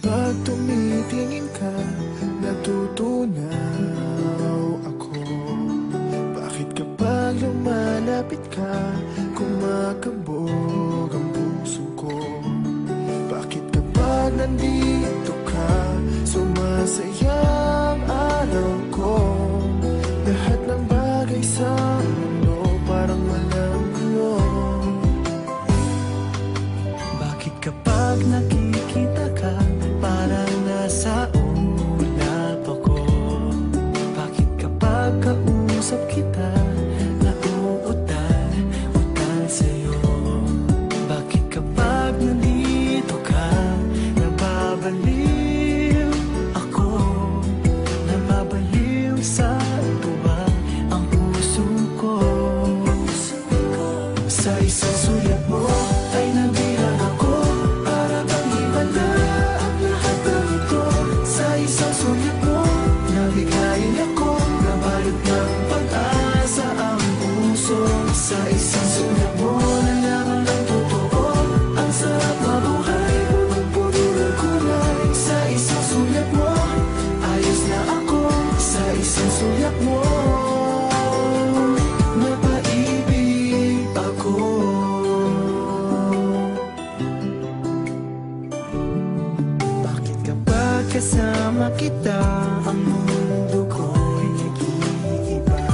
Kapag tumitingin ka, natutunaw ako. Bakit kapag lumalapit ka, kumakabog ang puso ko? Bakit kapag nandito ka, sumasaya ang araw ko? Lahat ng bagay sa mundo parang walang gulo. Bakit kapag nakikita ka, parang nasa ulap ako? Bakit kapag kausap kita, nauutal-utal sa'yo? Bakit kapag nandito ka, nababaliw ako? Nababaliw sa tuwa ang puso ko. Sa isang sulat mo ay nabilang ako, para bang himala ang lahat ng ito. Sa isang sulat mo, nabigayin ako, nabalot ng pag-asa ang puso. Sa isang sulat mo, nalaman ng totoo, ang sarap mabuhay, punong-puno ng kulay. Sa isang sulat mo, ayos na ako. Sa isang sulat mo, napaibig ako. Bakit kapag kasama kita, ang mundo ko'y nag-iiba?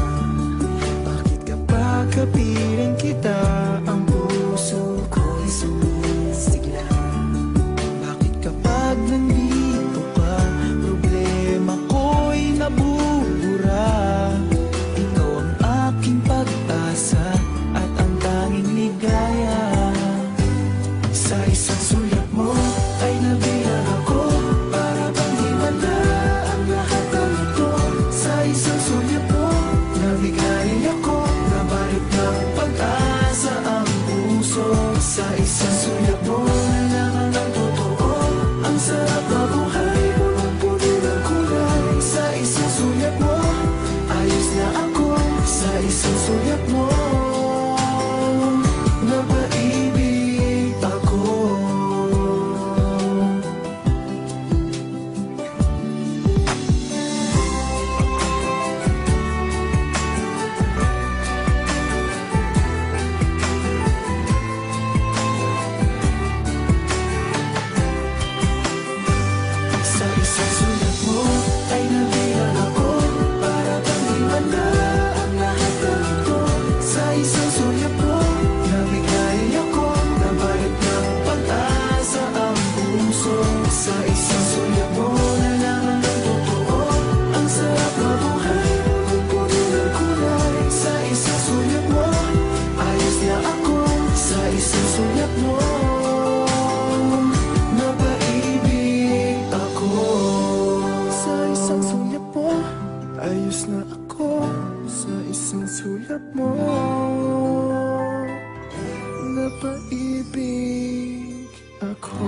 Bakit kapag kapiling kita, ang puso ko'y sumisigla? Bakit kapag nandito ka, problema ko'y nabubura? Ikaw ang aking pag-asa at ang tanging ligaya. Sa isang sulat mo ay nabilang ako, para bang himala ang lahat ng ito. Sa isang sulat mo, nabigayin ako, nabalot ng pag-asa ang puso. Sa isang sulat mo, nalaman ng totoo, ang sarap mabuhay, punong-puno ng kulay. Sa isang sulat mo, ayos na ako. Sa isang sulat mo, napaibig ako. Sa isang sulat mo ay nabilang ako, para bang himala ang lahat ng ito. Sa isang sulat mo, nabigayin ako, nabalot ng pag-asa ang puso. Sa isang sulat mo, nalaman ng totoo, ang sarap mabuhay, punong-puno ng kulay. Sa isang sulat mo, ayos na ako. Sa isang sulat mo, napaibig ako. Sa isang sulat mo, ayos na ako. Sa isang sulat mo, napaibig ako.